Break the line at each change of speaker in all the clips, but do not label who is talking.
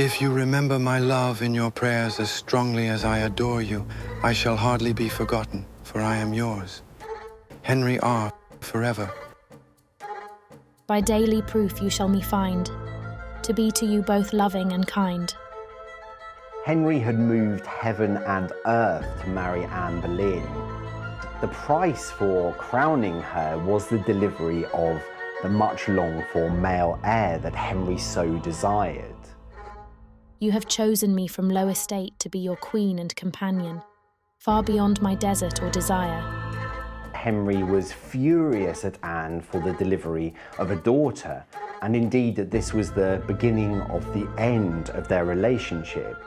If you remember my love in your prayers as strongly as I adore you, I shall hardly be forgotten, for I am yours. Henry R. forever.
By daily proof you shall me find, to be to you both loving and kind.
Henry had moved heaven and earth to marry Anne Boleyn. The price for crowning her was the delivery of the much longed for male heir that Henry so desired.
You have chosen me from low estate to be your queen and companion, far beyond my desert or desire.
Henry was furious at Anne for the delivery of a daughter, and indeed that this was the beginning of the end of their relationship.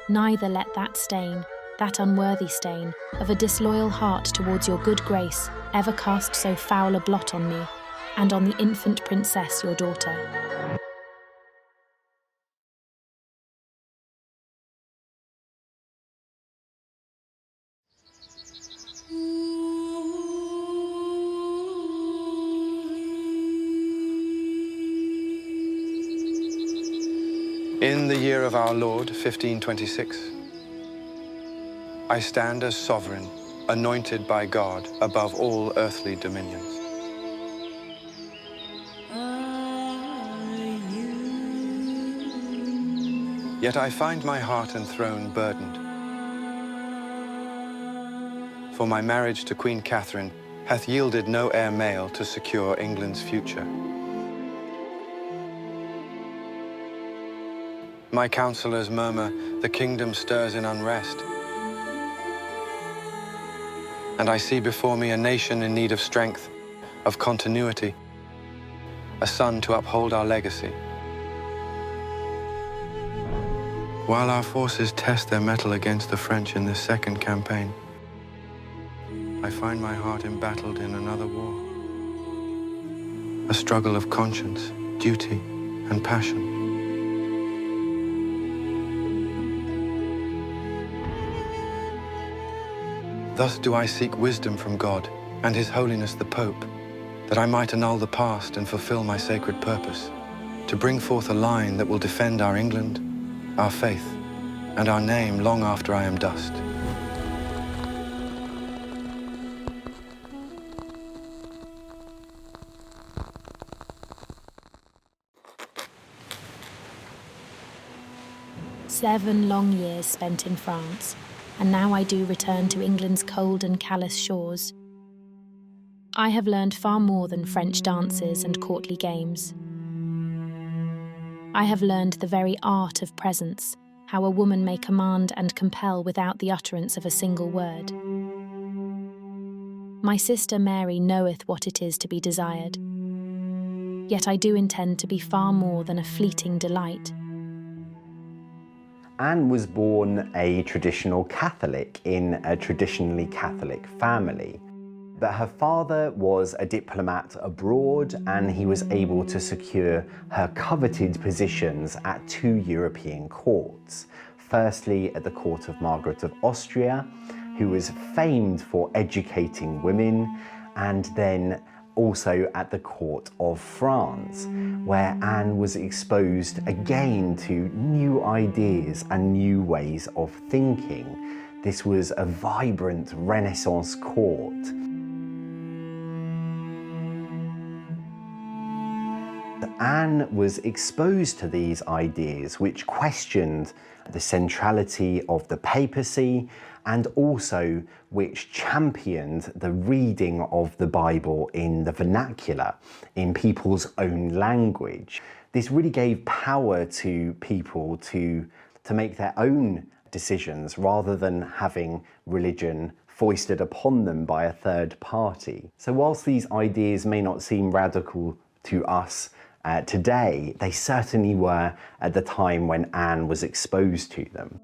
Neither let that stain, that unworthy stain, of a disloyal heart towards your good grace, ever cast so foul a blot on me, and on the infant princess your daughter.
In the year of our Lord, 1526, I stand as sovereign, anointed by God above all earthly dominions. Yet I find my heart and throne burdened. For my marriage to Queen Catherine hath yielded no heir male to secure England's future. My counsellors murmur, the kingdom stirs in unrest. And I see before me a nation in need of strength, of continuity, a son to uphold our legacy. While our forces test their mettle against the French in this second campaign, I find my heart embattled in another war. A struggle of conscience, duty, and passion. Thus do I seek wisdom from God and His Holiness the Pope, that I might annul the past and fulfill my sacred purpose, to bring forth a line that will defend our England, our faith, and our name long after I am dust.
"7 long years spent in France, and now I do return to England's cold and callous shores. I have learned far more than French dances and courtly games. I have learned the very art of presence, how a woman may command and compel without the utterance of a single word. My sister Mary knoweth what it is to be desired. Yet I do intend to be far more than a fleeting delight."
Anne was born a traditional Catholic in a traditionally Catholic family. But her father was a diplomat abroad, and he was able to secure her coveted positions at 2 European courts. Firstly, at the court of Margaret of Austria, who was famed for educating women, and then also at the court of France, where Anne was exposed again to new ideas and new ways of thinking. This was a vibrant Renaissance court. Anne was exposed to these ideas, which questioned the centrality of the papacy and also which championed the reading of the Bible in the vernacular, in people's own language. This really gave power to people to make their own decisions rather than having religion foisted upon them by a third party. So whilst these ideas may not seem radical to us today, they certainly were at the time when Anne was exposed to them.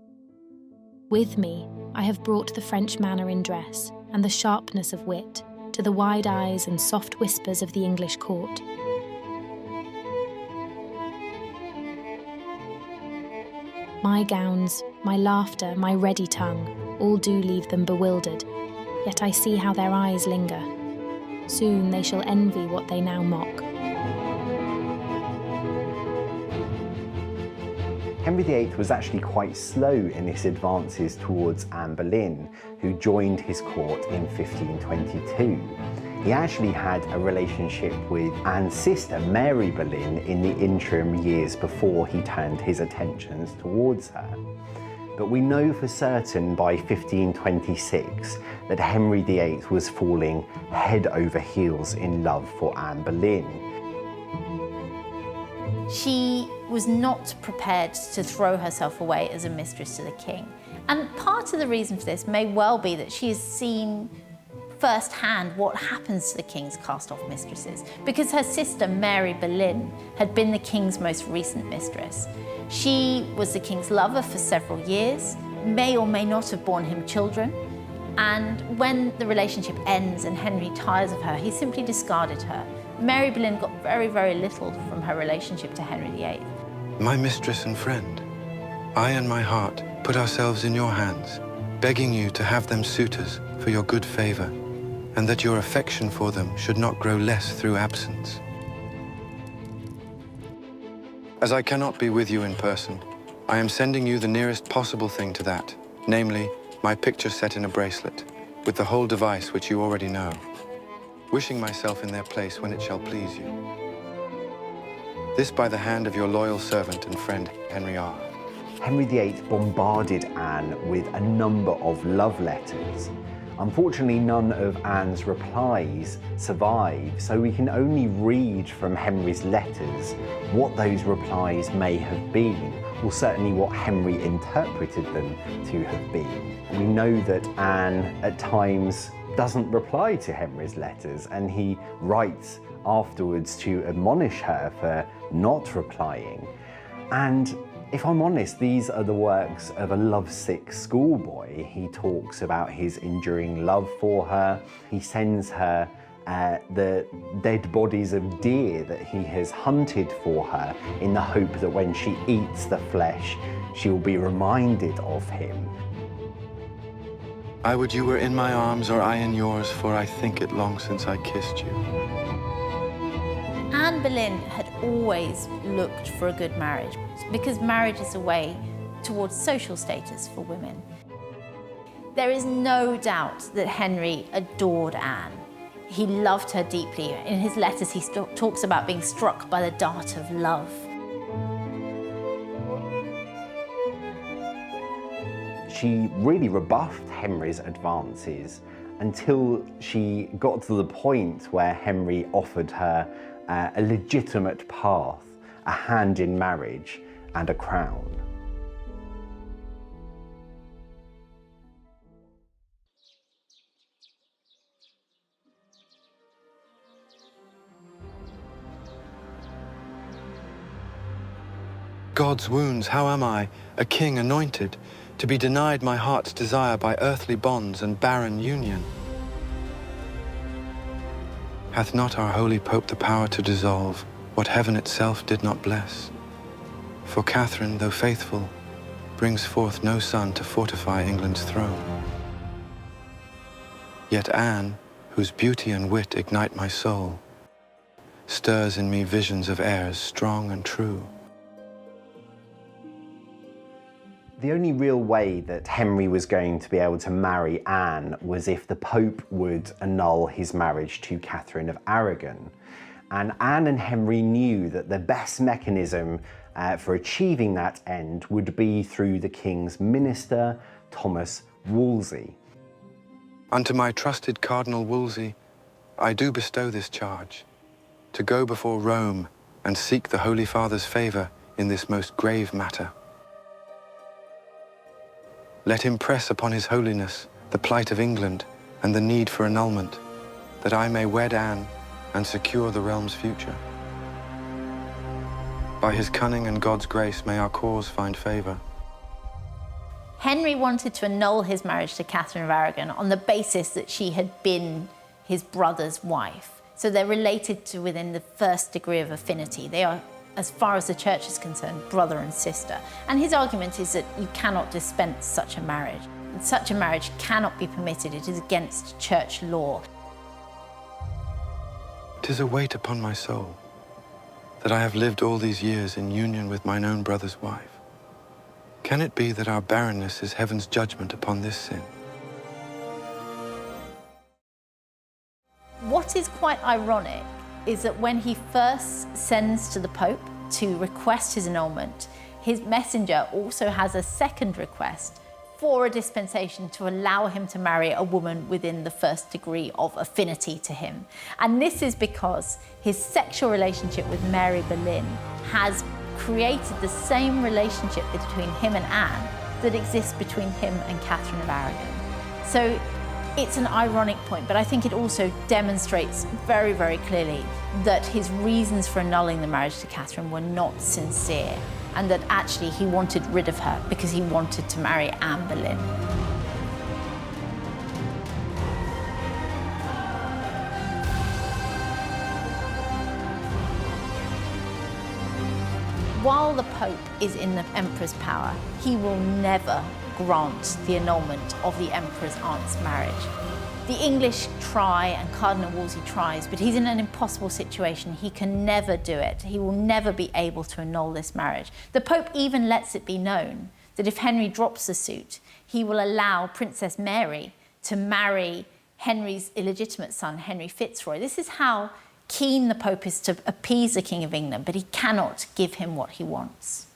"With me, I have brought the French manner in dress, and the sharpness of wit, to the wide eyes and soft whispers of the English court. My gowns, my laughter, my ready tongue, all do leave them bewildered, yet I see how their eyes linger. Soon they shall envy what they now mock.
Henry VIII was actually quite slow in his advances towards Anne Boleyn, who joined his court in 1522. He actually had a relationship with Anne's sister, Mary Boleyn, in the interim years before he turned his attentions towards her. But we know for certain by 1526 that Henry VIII was falling head over heels in love for Anne Boleyn.
She was not prepared to throw herself away as a mistress to the king. And part of the reason for this may well be that she has seen firsthand what happens to the king's cast-off mistresses, because her sister Mary Boleyn had been the king's most recent mistress. She was the king's lover for several years, may or may not have borne him children, and when the relationship ends and Henry tires of her, he simply discarded her. Mary Boleyn got very, very little from her relationship to Henry VIII.
My mistress and friend, I and my heart put ourselves in your hands, begging you to have them suitors for your good favor, and that your affection for them should not grow less through absence. As I cannot be with you in person, I am sending you the nearest possible thing to that, namely, my picture set in a bracelet, with the whole device which you already know, wishing myself in their place when it shall please you. This by the hand of your loyal servant and friend, Henry R.
Henry VIII bombarded Anne with a number of love letters. Unfortunately, none of Anne's replies survive, so we can only read from Henry's letters what those replies may have been, or certainly what Henry interpreted them to have been. We know that Anne, at times, doesn't reply to Henry's letters, and he writes afterwards to admonish her for not replying. And if I'm honest, these are the works of a lovesick schoolboy. He talks about his enduring love for her. He sends her the dead bodies of deer that he has hunted for her in the hope that when she eats the flesh, she will be reminded of him.
I would you were in my arms or I in yours, for I think it long since I kissed you.
Anne Boleyn had always looked for a good marriage, because marriage is a way towards social status for women. There is no doubt that Henry adored Anne. He loved her deeply. In his letters, he talks about being struck by the dart of love.
She really rebuffed Henry's advances until she got to the point where Henry offered her a legitimate path, a hand in marriage, and a crown.
God's wounds, how am I, a king anointed, to be denied my heart's desire by earthly bonds and barren union? Hath not our holy Pope the power to dissolve what heaven itself did not bless? For Catherine, though faithful, brings forth no son to fortify England's throne. Yet Anne, whose beauty and wit ignite my soul, stirs in me visions of heirs strong and true.
The only real way that Henry was going to be able to marry Anne was if the Pope would annul his marriage to Catherine of Aragon. And Anne and Henry knew that the best mechanism for achieving that end would be through the king's minister, Thomas Wolsey.
Unto my trusted Cardinal Wolsey, I do bestow this charge, to go before Rome and seek the Holy Father's favour in this most grave matter. Let him press upon his holiness the plight of England and the need for annulment, that I may wed Anne and secure the realm's future. By his cunning and God's grace may our cause find favour.
Henry wanted to annul his marriage to Catherine of Aragon on the basis that she had been his brother's wife. So they're related to within the first degree of affinity. They are, as far as the church is concerned, brother and sister. And his argument is that you cannot dispense such a marriage. And such a marriage cannot be permitted. It is against church law.
'Tis a weight upon my soul that I have lived all these years in union with mine own brother's wife. Can it be that our barrenness is heaven's judgment upon this sin?
What is quite ironic is that when he first sends to the Pope to request his annulment, his messenger also has a second request for a dispensation to allow him to marry a woman within the first degree of affinity to him. And this is because his sexual relationship with Mary Boleyn has created the same relationship between him and Anne that exists between him and Catherine of Aragon. So it's an ironic point, but I think it also demonstrates very, very clearly that his reasons for annulling the marriage to Catherine were not sincere, and that actually he wanted rid of her because he wanted to marry Anne Boleyn. While the Pope is in the Emperor's power, he will never grant the annulment of the Emperor's aunt's marriage. The English try, and Cardinal Wolsey tries, but he's in an impossible situation. He can never do it. He will never be able to annul this marriage. The Pope even lets it be known that if Henry drops the suit, he will allow Princess Mary to marry Henry's illegitimate son, Henry Fitzroy. This is how keen the Pope is to appease the King of England, but he cannot give him what he wants.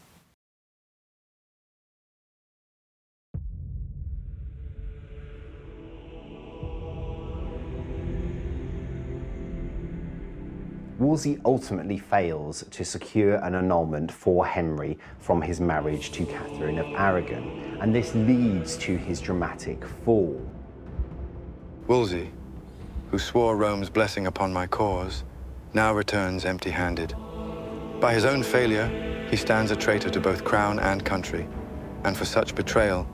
Wolsey ultimately fails to secure an annulment for Henry from his marriage to Catherine of Aragon, and this leads to his dramatic fall.
Wolsey, who swore Rome's blessing upon my cause, now returns empty-handed. By his own failure, he stands a traitor to both crown and country, and for such betrayal,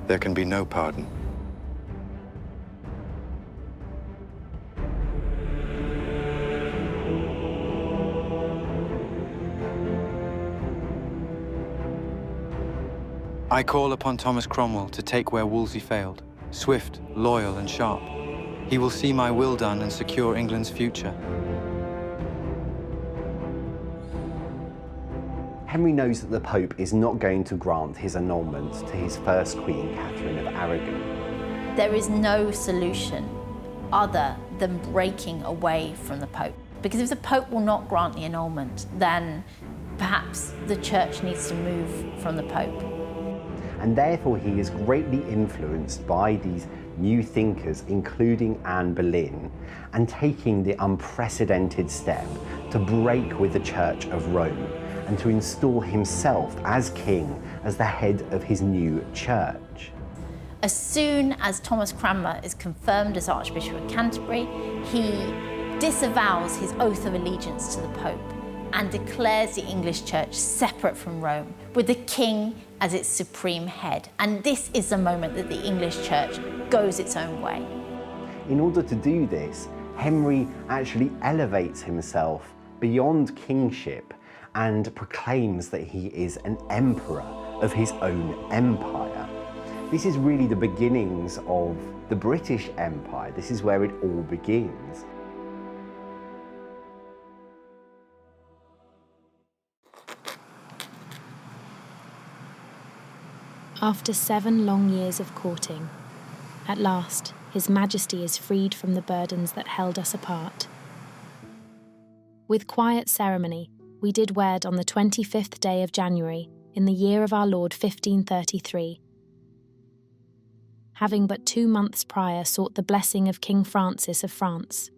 there can be no pardon. I call upon Thomas Cromwell to take where Wolsey failed, swift, loyal, and sharp. He will see my will done and secure England's future.
Henry knows that the Pope is not going to grant his annulment to his first queen, Catherine of Aragon.
There is no solution other than breaking away from the Pope. Because if the Pope will not grant the annulment, then perhaps the Church needs to move from the Pope.
And therefore he is greatly influenced by these new thinkers, including Anne Boleyn, and taking the unprecedented step to break with the Church of Rome and to install himself as king, as the head of his new church.
As soon as Thomas Cranmer is confirmed as Archbishop of Canterbury, he disavows his oath of allegiance to the Pope and declares the English Church separate from Rome, with the king as its supreme head. And this is the moment that the English Church goes its own way.
In order to do this, Henry actually elevates himself beyond kingship and proclaims that he is an emperor of his own empire. This is really the beginnings of the British Empire. This is where it all begins.
After 7 long years of courting, at last His Majesty is freed from the burdens that held us apart. With quiet ceremony, we did wed on the 25th day of January, in the year of our Lord 1533. Having but 2 months prior sought the blessing of King Francis of France.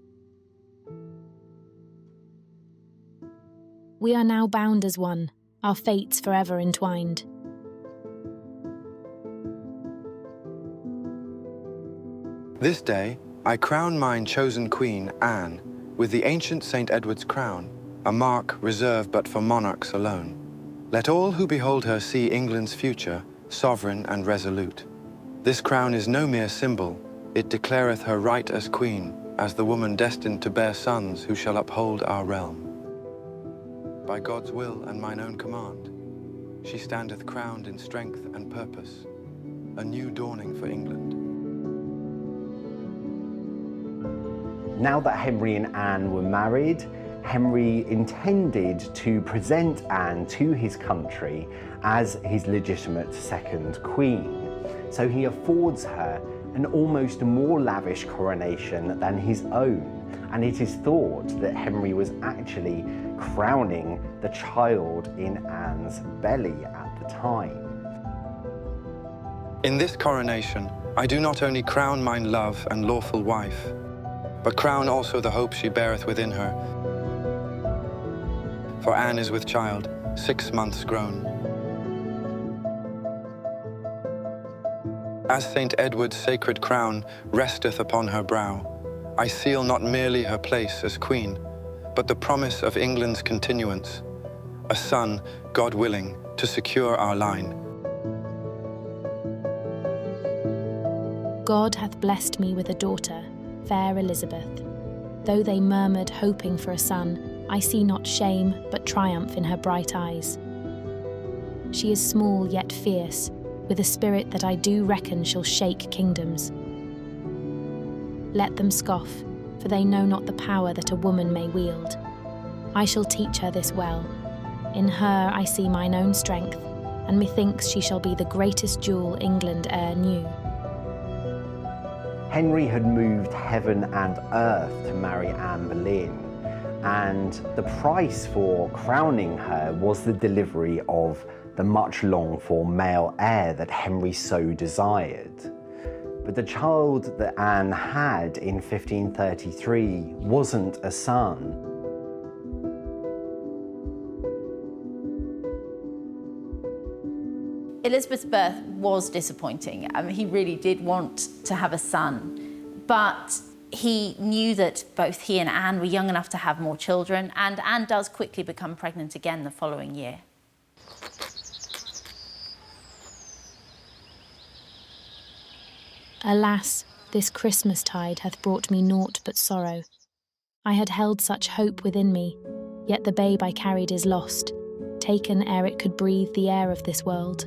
We are now bound as one, our fates forever entwined.
This day, I crown mine chosen queen, Anne, with the ancient St. Edward's crown, a mark reserved but for monarchs alone. Let all who behold her see England's future, sovereign and resolute. This crown is no mere symbol, it declareth her right as queen, as the woman destined to bear sons who shall uphold our realm. By God's will and mine own command, she standeth crowned in strength and purpose, a new dawning for England.
Now that Henry and Anne were married, Henry intended to present Anne to his country as his legitimate second queen, so he affords her an almost more lavish coronation than his own, and it is thought that Henry was actually crowning the child in Anne's belly at the time.
In this coronation, I do not only crown mine love and lawful wife, but crown also the hope she beareth within her. For Anne is with child, 6 months grown. As St. Edward's sacred crown resteth upon her brow, I seal not merely her place as queen, but the promise of England's continuance, a son, God willing, to secure our line.
God hath blessed me with a daughter, fair Elizabeth. Though they murmured, hoping for a son, I see not shame, but triumph in her bright eyes. She is small yet fierce, with a spirit that I do reckon shall shake kingdoms. Let them scoff, for they know not the power that a woman may wield. I shall teach her this well. In her I see mine own strength, and methinks she shall be the greatest jewel England e'er knew.
Henry had moved heaven and earth to marry Anne Boleyn, and the price for crowning her was the delivery of the much longed for male heir that Henry so desired. But the child that Anne had in 1533 wasn't a son.
Elizabeth's birth was disappointing. I mean, he really did want to have a son, but he knew that both he and Anne were young enough to have more children, and Anne does quickly become pregnant again the following year.
Alas, this Christmastide hath brought me naught but sorrow. I had held such hope within me, yet the babe I carried is lost, taken ere it could breathe the air of this world.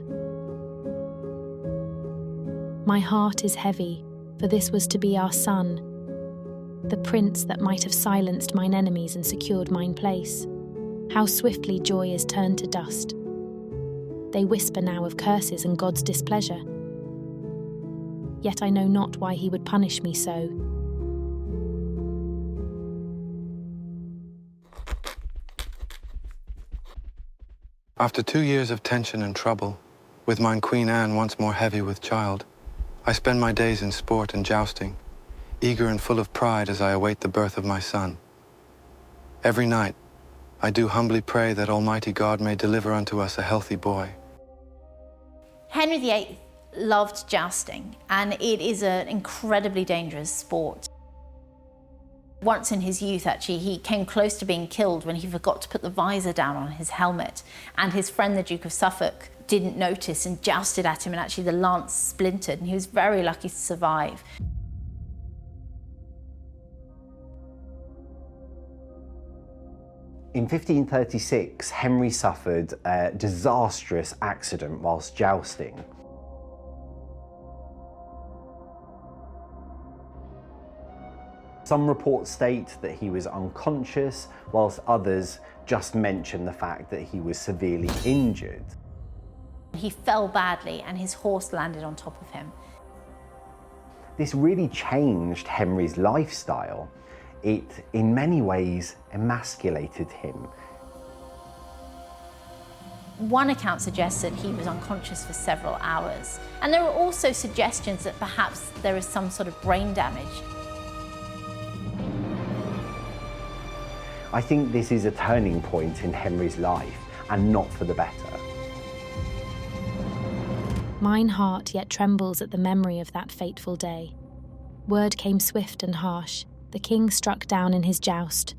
My heart is heavy, for this was to be our son, the prince that might have silenced mine enemies and secured mine place. How swiftly joy is turned to dust. They whisper now of curses and God's displeasure. Yet I know not why he would punish me so.
After 2 years of tension and trouble, with mine Queen Anne once more heavy with child, I spend my days in sport and jousting, eager and full of pride as I await the birth of my son. Every night, I do humbly pray that Almighty God may deliver unto us a healthy boy.
Henry VIII loved jousting, and it is an incredibly dangerous sport. Once in his youth, actually, he came close to being killed when he forgot to put the visor down on his helmet, and his friend, the Duke of Suffolk, didn't notice and jousted at him, and actually the lance splintered, and he was very lucky to survive.
In 1536, Henry suffered a disastrous accident whilst jousting. Some reports state that he was unconscious, whilst others just mention the fact that he was severely injured.
He fell badly and his horse landed on top of him.
This really changed Henry's lifestyle. It, in many ways, emasculated him.
One account suggests that he was unconscious for several hours. And there are also suggestions that perhaps there is some sort of brain damage.
I think this is a turning point in Henry's life, and not for the better.
Mine heart yet trembles at the memory of that fateful day. Word came swift and harsh. The king struck down in his joust,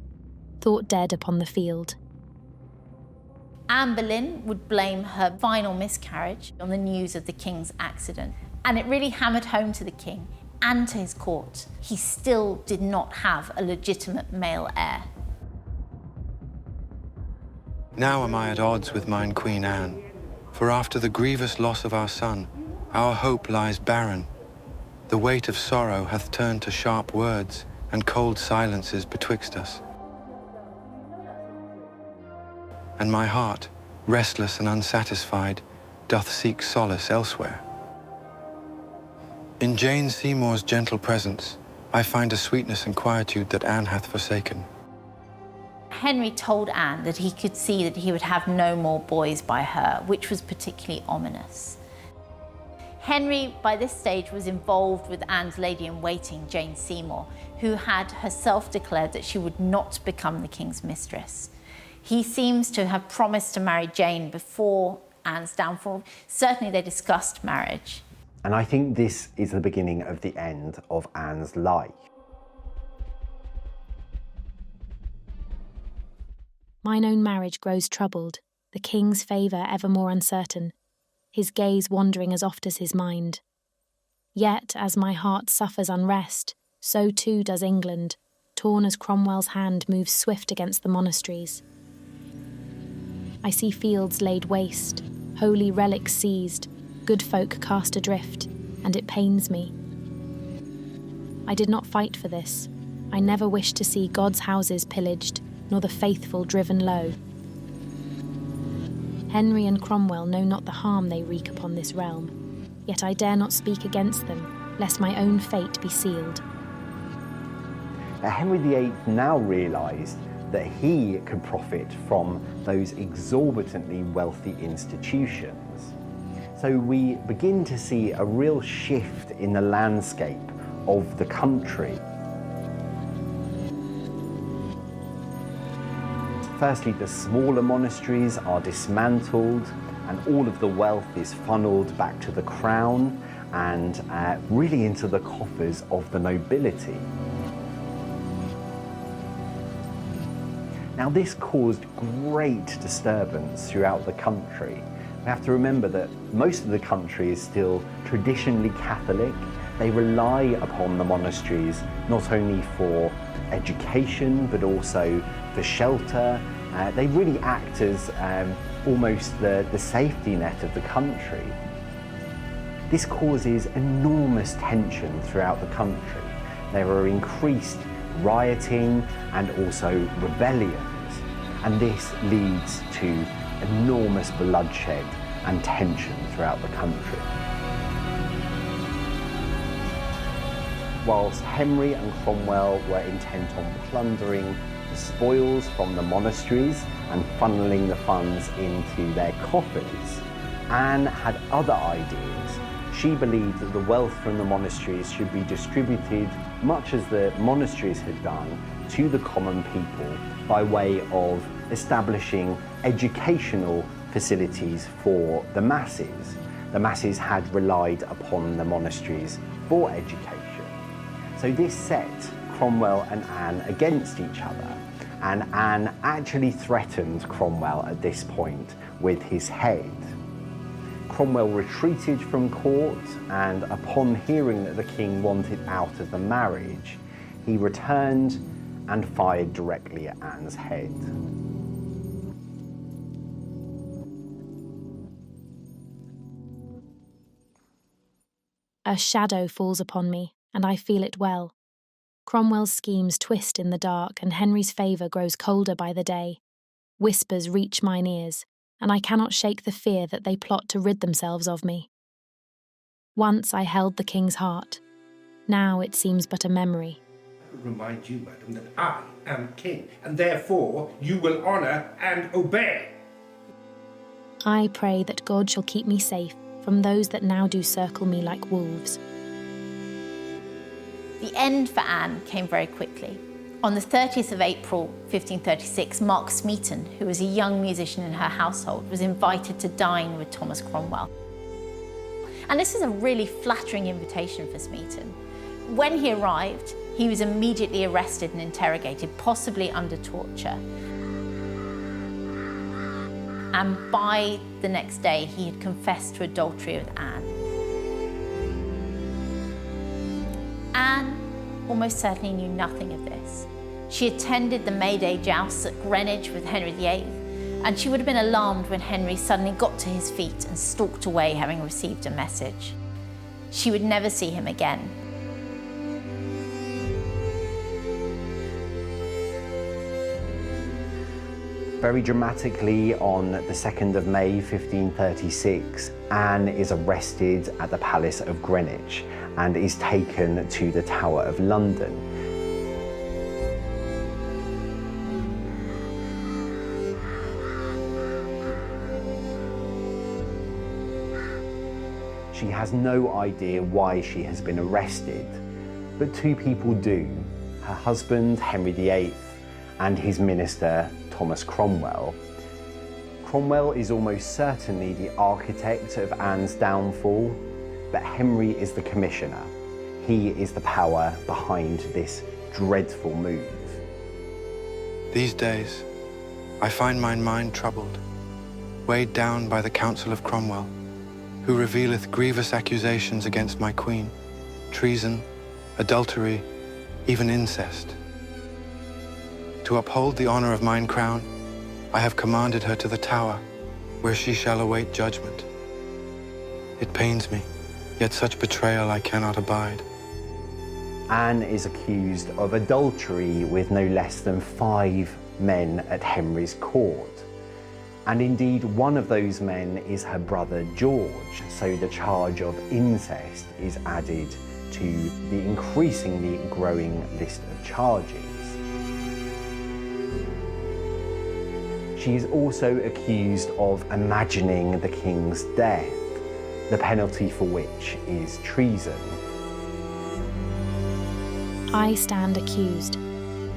thought dead upon the field.
Anne Boleyn would blame her final miscarriage on the news of the king's accident. And it really hammered home to the king and to his court. He still did not have a legitimate male heir.
Now am I at odds with mine Queen Anne, for after the grievous loss of our son, our hope lies barren. The weight of sorrow hath turned to sharp words, and cold silences betwixt us. and my heart, restless and unsatisfied, doth seek solace elsewhere. In Jane Seymour's gentle presence, I find a sweetness and quietude that Anne hath forsaken.
Henry told Anne that he could see that he would have no more boys by her, which was particularly ominous. Henry, by this stage, was involved with Anne's lady-in-waiting, Jane Seymour, who had herself declared that she would not become the king's mistress. He seems to have promised to marry Jane before Anne's downfall. Certainly they discussed marriage.
And I think this is the beginning of the end of Anne's life.
Mine own marriage grows troubled, the king's favour ever more uncertain, his gaze wandering as oft as his mind. Yet, as my heart suffers unrest, so too does England, torn as Cromwell's hand moves swift against the monasteries. I see fields laid waste, holy relics seized, good folk cast adrift, and it pains me. I did not fight for this. I never wished to see God's houses pillaged, nor the faithful driven low. Henry and Cromwell know not the harm they wreak upon this realm, yet I dare not speak against them, lest my own fate be sealed.
Henry VIII now realised that he could profit from those exorbitantly wealthy institutions. So we begin to see a real shift in the landscape of the country. Firstly, the smaller monasteries are dismantled and all of the wealth is funneled back to the crown and really into the coffers of the nobility. Now, this caused great disturbance throughout the country. We have to remember that most of the country is still traditionally Catholic. They rely upon the monasteries not only for education but also for shelter. They really act as almost the safety net of the country. This causes enormous tension throughout the country. There are increased rioting and also rebellions, and this leads to enormous bloodshed and tension throughout the country. Whilst Henry and Cromwell were intent on plundering the spoils from the monasteries and funneling the funds into their coffers, Anne had other ideas. She believed that the wealth from the monasteries should be distributed, much as the monasteries had done, to the common people by way of establishing educational facilities for the masses. The masses had relied upon the monasteries for education. So this set Cromwell and Anne against each other, and Anne actually threatened Cromwell at this point with his head. Cromwell retreated from court, and upon hearing that the king wanted out of the marriage, he returned and fired directly at Anne's head.
A shadow falls upon me, and I feel it well. Cromwell's schemes twist in the dark, and Henry's favour grows colder by the day. Whispers reach mine ears, and I cannot shake the fear that they plot to rid themselves of me. Once I held the king's heart. Now it seems but a memory.
I remind you, madam, that I am king, and therefore you will honour and obey.
I pray that God shall keep me safe from those that now do circle me like wolves.
The end for Anne came very quickly. On the 30th of April 1536, Mark Smeaton, who was a young musician in her household, was invited to dine with Thomas Cromwell. And this was a really flattering invitation for Smeaton. When he arrived, he was immediately arrested and interrogated, possibly under torture. And by the next day, he had confessed to adultery with Anne. Anne almost certainly knew nothing of this. She attended the May Day jousts at Greenwich with Henry VIII, and she would have been alarmed when Henry suddenly got to his feet and stalked away, having received a message. She would never see him again.
Very dramatically, on the 2nd of May 1536, Anne is arrested at the Palace of Greenwich and is taken to the Tower of London. She has no idea why she has been arrested, but two people do: her husband, Henry VIII, and his minister, Thomas Cromwell. Cromwell is almost certainly the architect of Anne's downfall, but Henry is the commissioner. He is the power behind this dreadful move.
These days, I find mine mind troubled, weighed down by the counsel of Cromwell, who revealeth grievous accusations against my queen, treason, adultery, even incest. To uphold the honor of mine crown, I have commanded her to the Tower, where she shall await judgment. It pains me, yet such betrayal I cannot abide.
Anne is accused of adultery with no less than 5 men at Henry's court. And indeed, one of those men is her brother George, so the charge of incest is added to the increasingly growing list of charges. She is also accused of imagining the king's death, the penalty for which is treason.
I stand accused,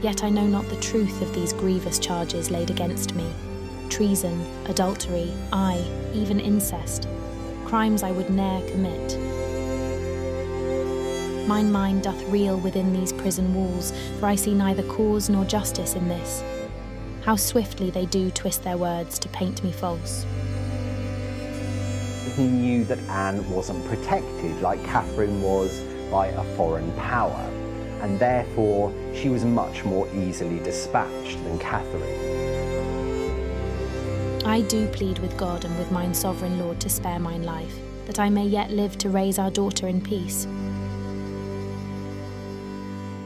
yet I know not the truth of these grievous charges laid against me. Treason, adultery, aye, even incest, crimes I would ne'er commit. Mine mind doth reel within these prison walls, for I see neither cause nor justice in this. How swiftly they do twist their words to paint me false.
He knew that Anne wasn't protected like Catherine was by a foreign power, and therefore she was much more easily dispatched than Catherine.
I do plead with God and with mine sovereign Lord to spare mine life, that I may yet live to raise our daughter in peace.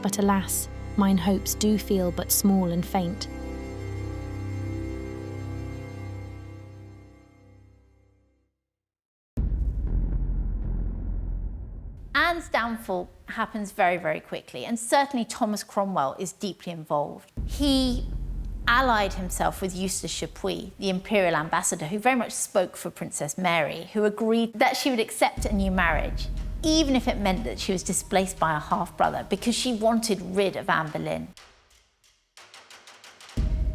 But alas, mine hopes do feel but small and faint.
Anne's downfall happens very, very quickly, and certainly Thomas Cromwell is deeply involved. He allied himself with Eustace Chapuis, the imperial ambassador, who very much spoke for Princess Mary, who agreed that she would accept a new marriage, even if it meant that she was displaced by a half-brother, because she wanted rid of Anne Boleyn.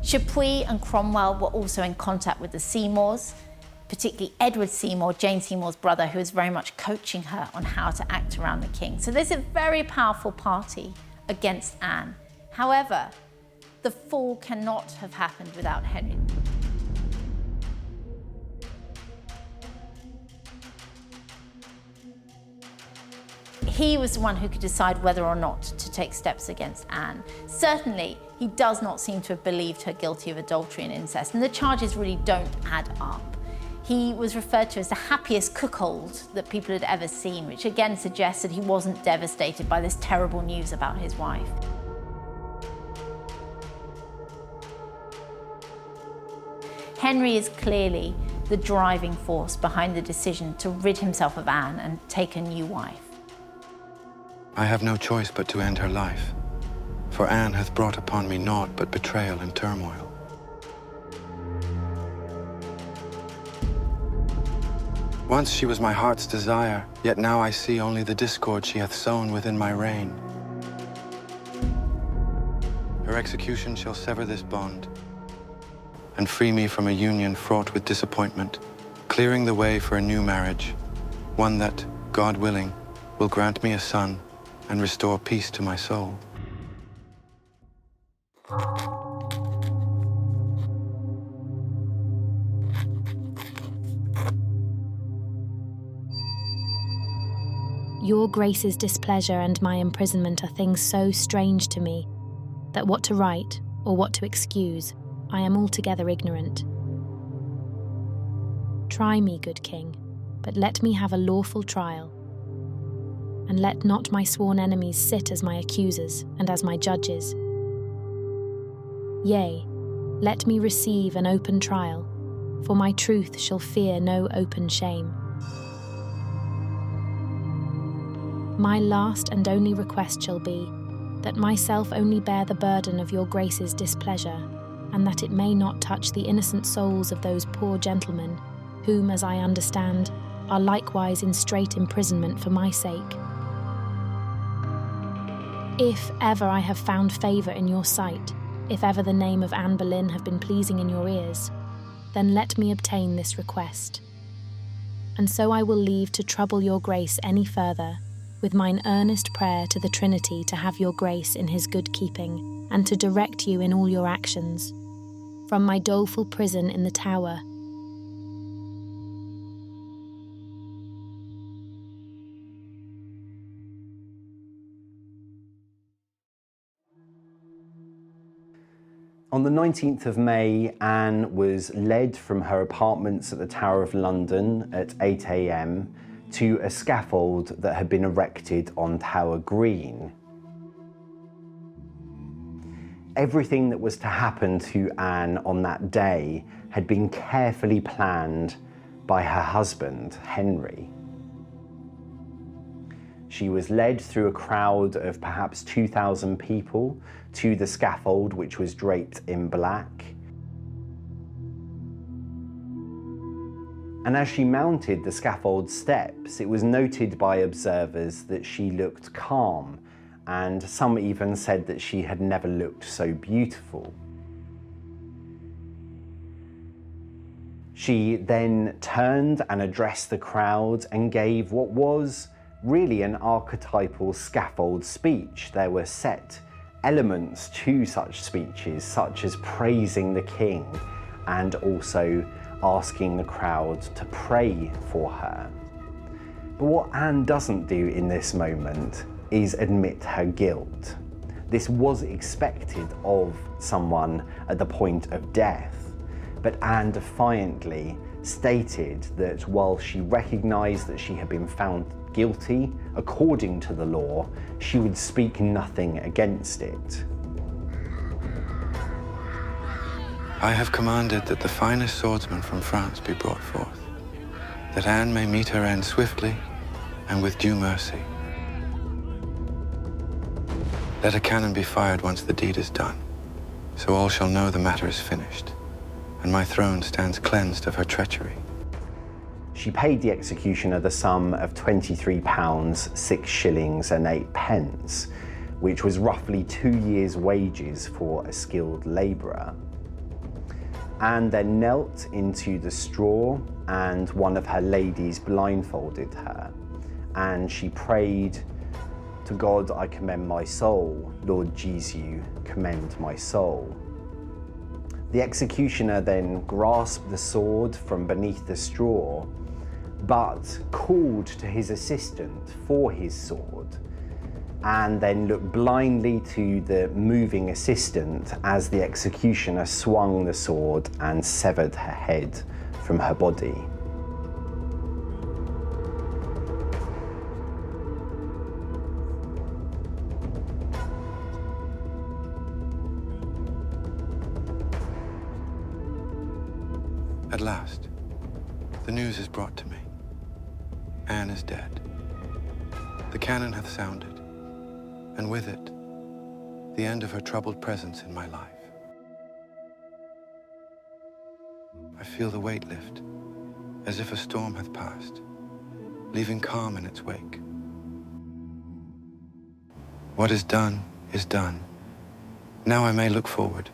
Chapuis and Cromwell were also in contact with the Seymours, particularly Edward Seymour, Jane Seymour's brother, who was very much coaching her on how to act around the king. So there's a very powerful party against Anne. However, the fall cannot have happened without Henry. He was the one who could decide whether or not to take steps against Anne. Certainly, he does not seem to have believed her guilty of adultery and incest, and the charges really don't add up. He was referred to as the happiest cuckold that people had ever seen, which again suggests that he wasn't devastated by this terrible news about his wife. Henry is clearly the driving force behind the decision to rid himself of Anne and take a new wife.
I have no choice but to end her life, for Anne hath brought upon me naught but betrayal and turmoil. Once she was my heart's desire, yet now I see only the discord she hath sown within my reign. Her execution shall sever this bond, and free me from a union fraught with disappointment, clearing the way for a new marriage, one that, God willing, will grant me a son and restore peace to my soul.
Your Grace's displeasure and my imprisonment are things so strange to me, that what to write or what to excuse, I am altogether ignorant. Try me, good king, but let me have a lawful trial, and let not my sworn enemies sit as my accusers and as my judges. Yea, Let me receive an open trial, for my truth shall fear no open shame. My last and only request shall be, that myself only bear the burden of your grace's displeasure, and that it may not touch the innocent souls of those poor gentlemen, whom, as I understand, are likewise in strait imprisonment for my sake. If ever I have found favour in your sight, if ever the name of Anne Boleyn have been pleasing in your ears, then let me obtain this request. And so I will leave to trouble your grace any further, with mine earnest prayer to the Trinity to have your grace in his good keeping, and to direct you in all your actions. From my doleful prison in the Tower,
On the 19th of May, Anne was led from her apartments at the Tower of London at 8 a.m. to a scaffold that had been erected on Tower Green. Everything that was to happen to Anne on that day had been carefully planned by her husband, Henry. She was led through a crowd of perhaps 2,000 people to the scaffold, which was draped in black. And as she mounted the scaffold steps, it was noted by observers that she looked calm, and some even said that she had never looked so beautiful. She then turned and addressed the crowd and gave what was really an archetypal scaffold speech. There were set elements to such speeches, such as praising the king and also asking the crowd to pray for her. But what Anne doesn't do in this moment is admit her guilt. This was expected of someone at the point of death, but Anne defiantly stated that while she recognised that she had been found guilty according to the law, she would speak nothing against it.
I have commanded that the finest swordsman from France be brought forth, that Anne may meet her end swiftly and with due mercy. Let a cannon be fired once the deed is done, so all shall know the matter is finished, and my throne stands cleansed of her treachery.
She paid the executioner the sum of £23, 6 shillings and 8 pence, which was roughly 2 years' wages for a skilled labourer. Anne then knelt into the straw, and one of her ladies blindfolded her, and she prayed, "To God I commend my soul, Lord Jesus, commend my soul." The executioner then grasped the sword from beneath the straw, but called to his assistant for his sword, and then looked blindly to the moving assistant as the executioner swung the sword and severed her head from her body.
At last, the news is brought to me. Anne is dead. The cannon hath sounded, and with it, the end of her troubled presence in my life. I feel the weight lift, as if a storm hath passed, leaving calm in its wake. What is done is done. Now I may look forward,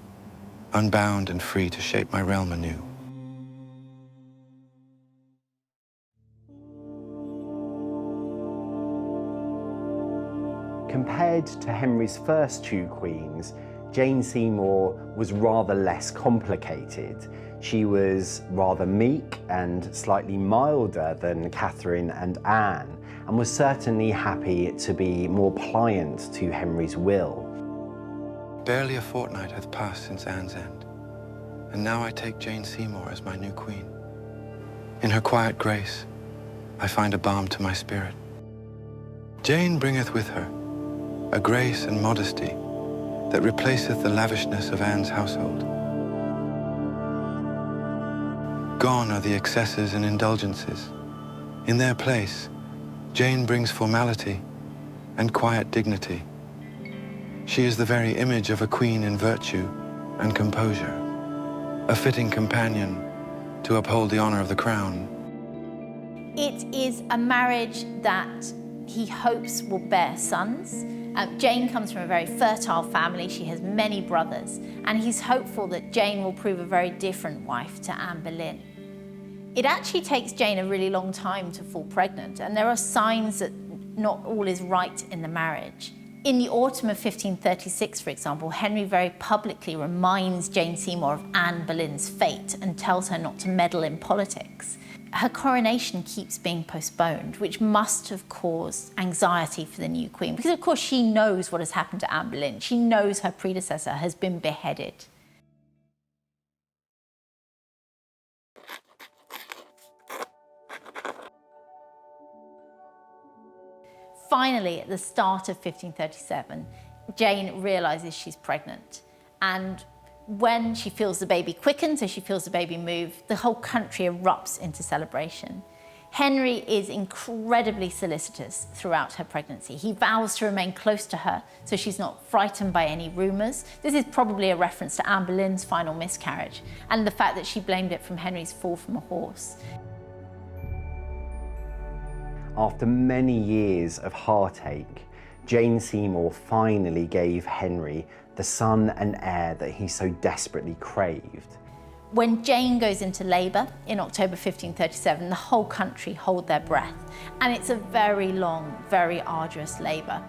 unbound and free to shape my realm anew.
Compared to Henry's first 2 queens, Jane Seymour was rather less complicated. She was rather meek and slightly milder than Catherine and Anne, and was certainly happy to be more pliant to Henry's will.
Barely a fortnight hath passed since Anne's end, and now I take Jane Seymour as my new queen. In her quiet grace, I find a balm to my spirit. Jane bringeth with her a grace and modesty that replaceth the lavishness of Anne's household. Gone are the excesses and indulgences. In their place, Jane brings formality and quiet dignity. She is the very image of a queen in virtue and composure, a fitting companion to uphold the honor of the crown.
It is a marriage that he hopes will bear sons. Jane comes from a very fertile family. She has many brothers, and he's hopeful that Jane will prove a very different wife to Anne Boleyn. It actually takes Jane a really long time to fall pregnant, and there are signs that not all is right in the marriage. In the autumn of 1536, for example, Henry very publicly reminds Jane Seymour of Anne Boleyn's fate and tells her not to meddle in politics. Her coronation keeps being postponed, which must have caused anxiety for the new queen, because of course she knows what has happened to Anne Boleyn. She knows her predecessor has been beheaded. Finally, at the start of 1537, Jane realises she's pregnant, and when she feels the baby quicken, so she feels the baby move, the whole country erupts into celebration. Henry is incredibly solicitous throughout her pregnancy. He vows to remain close to her so she's not frightened by any rumours. This is probably a reference to Anne Boleyn's final miscarriage and the fact that she blamed it from Henry's fall from a horse.
After many years of heartache, Jane Seymour finally gave Henry the son and heir that he so desperately craved.
When Jane goes into labour in October 1537, the whole country hold their breath, and it's a very long, very arduous labour.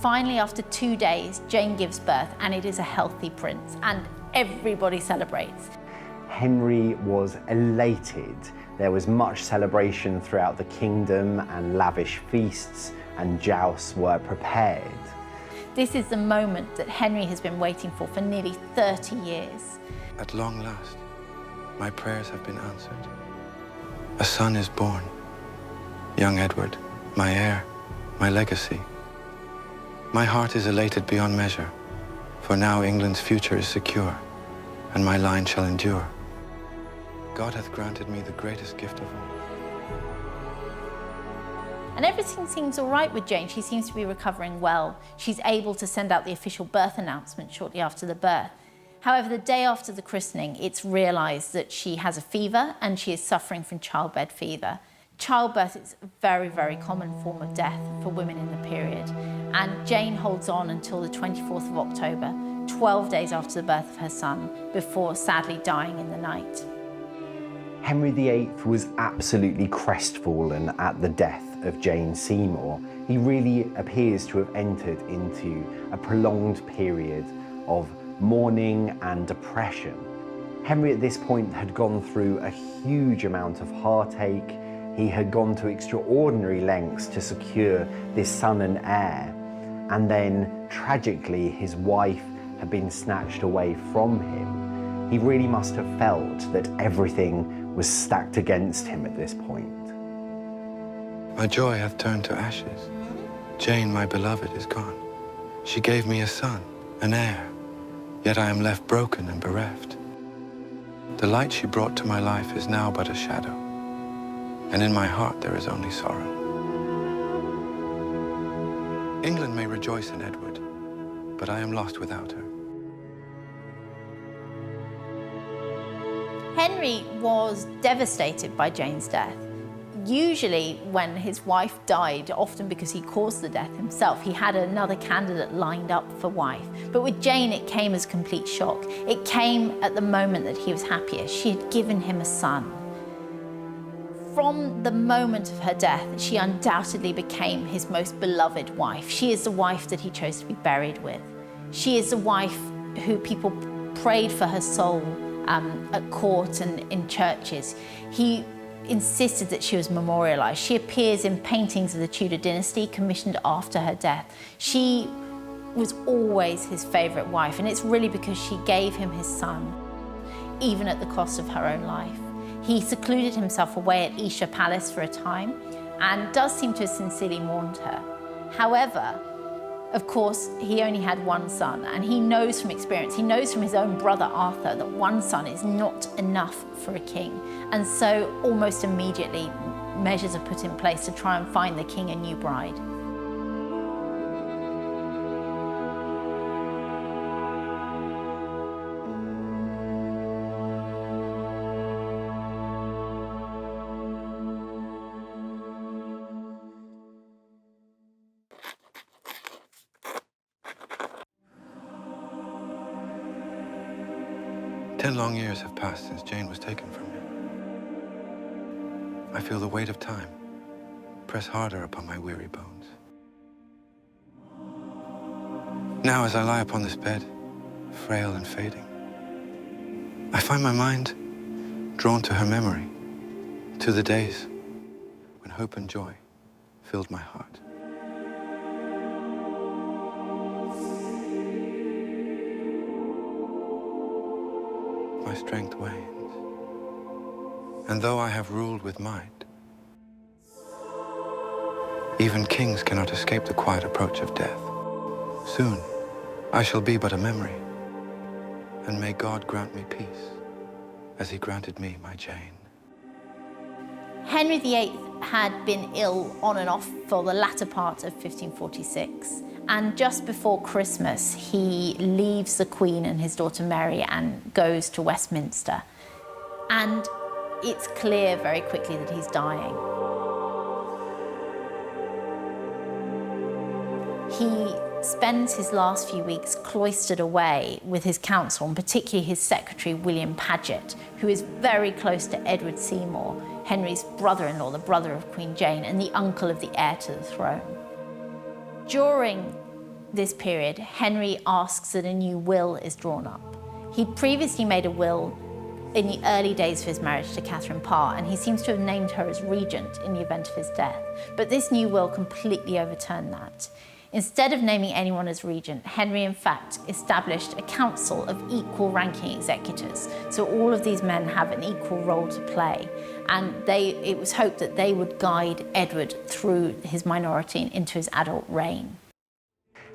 Finally, after 2 days, Jane gives birth, and it is a healthy prince, and everybody celebrates.
Henry was elated. There was much celebration throughout the kingdom, and lavish feasts and jousts were prepared.
This is the moment that Henry has been waiting for nearly 30 years.
At long last, my prayers have been answered. A son is born. Young Edward, my heir, my legacy. My heart is elated beyond measure, for now England's future is secure, and my line shall endure. God hath granted me the greatest gift of all.
And everything seems all right with Jane. She seems to be recovering well. She's able to send out the official birth announcement shortly after the birth. However, the day after the christening, it's realised that she has a fever and she is suffering from childbed fever. Childbirth is a very, very common form of death for women in the period. And Jane holds on until the 24th of October, 12 days after the birth of her son, before sadly dying in the night.
Henry VIII was absolutely crestfallen at the death of Jane Seymour. He really appears to have entered into a prolonged period of mourning and depression. Henry at this point had gone through a huge amount of heartache. He had gone to extraordinary lengths to secure this son and heir, and then tragically his wife had been snatched away from him. He really must have felt that everything was stacked against him at this point.
My joy hath turned to ashes. Jane, my beloved, is gone. She gave me a son, an heir, yet I am left broken and bereft. The light she brought to my life is now but a shadow, and in my heart there is only sorrow. England may rejoice in Edward, but I am lost without her.
Henry was devastated by Jane's death. Usually when his wife died, often because he caused the death himself, he had another candidate lined up for wife. But with Jane, it came as a complete shock. It came at the moment that he was happiest. She had given him a son. From the moment of her death, she undoubtedly became his most beloved wife. She is the wife that he chose to be buried with. She is the wife who people prayed for her soul at court and in churches. He insisted that she was memorialised. She appears in paintings of the Tudor dynasty commissioned after her death. She was always his favourite wife, and it's really because she gave him his son, even at the cost of her own life. He secluded himself away at Esher Palace for a time and does seem to have sincerely mourned her. However, Of course, he only had one son, and he knows from experience, he knows from his own brother Arthur, that one son is not enough for a king. And so almost immediately, measures are put in place to try and find the king a new bride.
Ten long years have passed since Jane was taken from me. I feel the weight of time press harder upon my weary bones. Now, as I lie upon this bed, frail and fading, I find my mind drawn to her memory, to the days when hope and joy filled my heart. My strength wanes, and though I have ruled with might, even kings cannot escape the quiet approach of death. Soon, I shall be but a memory, and may God grant me peace, as he granted me my Jane.
Henry VIII had been ill on and off for the latter part of 1546. And just before Christmas, he leaves the Queen and his daughter Mary and goes to Westminster. And it's clear very quickly that he's dying. He spends his last few weeks cloistered away with his council, and particularly his secretary, William Paget, who is very close to Edward Seymour, Henry's brother-in-law, the brother of Queen Jane, and the uncle of the heir to the throne. During this period, Henry asks that a new will is drawn up. He'd previously made a will in the early days of his marriage to Catherine Parr, and he seems to have named her as regent in the event of his death. But this new will completely overturned that. Instead of naming anyone as regent, Henry in fact established a council of equal ranking executors. So all of these men have an equal role to play. And it was hoped that they would guide Edward through his minority and into his adult reign.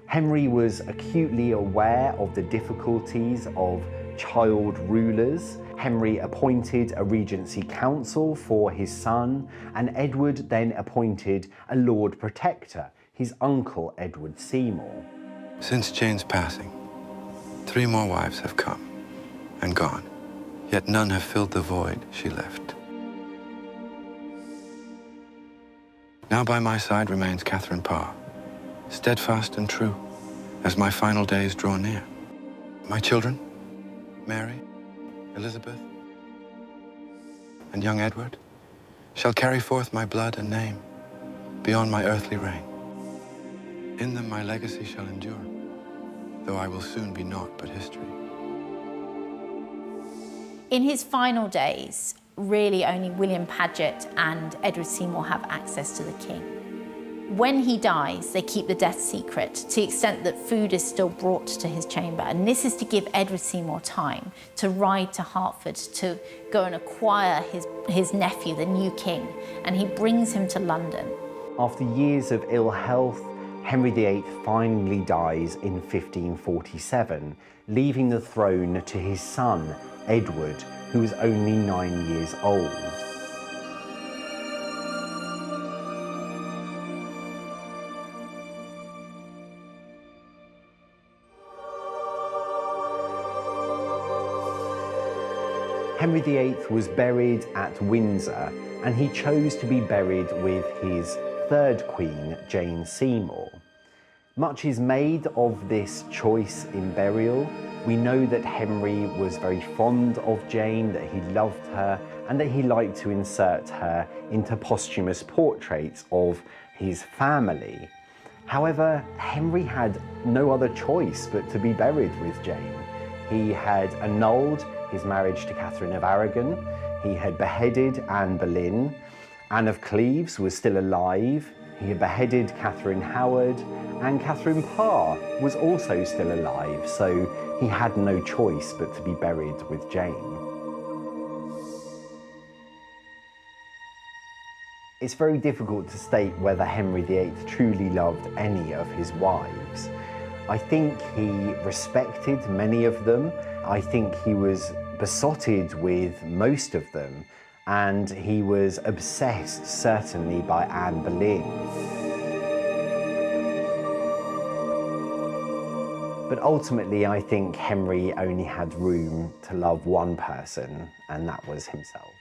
Henry was acutely aware of the difficulties of child rulers. Henry appointed a regency council for his son, and Edward then appointed a Lord Protector, his uncle Edward Seymour.
Since Jane's passing, 3 more wives have come and gone, yet none have filled the void she left. Now by my side remains Catherine Parr, steadfast and true, as my final days draw near. My children, Mary, Elizabeth, and young Edward, shall carry forth my blood and name beyond my earthly reign. In them my legacy shall endure, though I will soon be naught but history.
In his final days, really only William Paget and Edward Seymour have access to the king. When he dies, they keep the death secret to the extent that food is still brought to his chamber. And this is to give Edward Seymour time to ride to Hertford to go and acquire his nephew, the new king. And he brings him to London.
After years of ill health, Henry VIII finally dies in 1547, leaving the throne to his son, Edward, who was only 9 years old. Henry VIII was buried at Windsor, and he chose to be buried with his third queen, Jane Seymour. Much is made of this choice in burial. We know that Henry was very fond of Jane, that he loved her, and that he liked to insert her into posthumous portraits of his family. However, Henry had no other choice but to be buried with Jane. He had annulled his marriage to Catherine of Aragon. He had beheaded Anne Boleyn. Anne of Cleves was still alive. He had beheaded Catherine Howard, and Catherine Parr was also still alive, so he had no choice but to be buried with Jane. It's very difficult to state whether Henry VIII truly loved any of his wives. I think he respected many of them. I think he was besotted with most of them, and he was obsessed, certainly, by Anne Boleyn. But ultimately, I think Henry only had room to love one person, and that was himself.